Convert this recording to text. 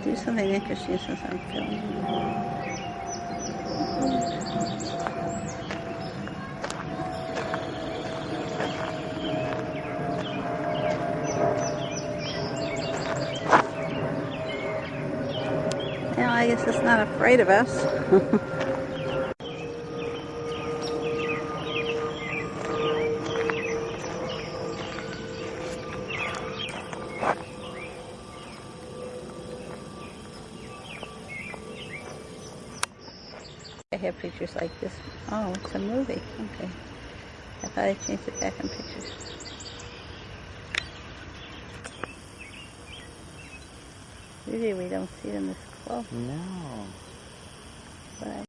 Do something interesting since I'm filming. Well, I guess it's not afraid of us. I have pictures like this. Oh, it's a movie. Okay. I thought I changed it back in pictures. Usually we don't see them this close. No. But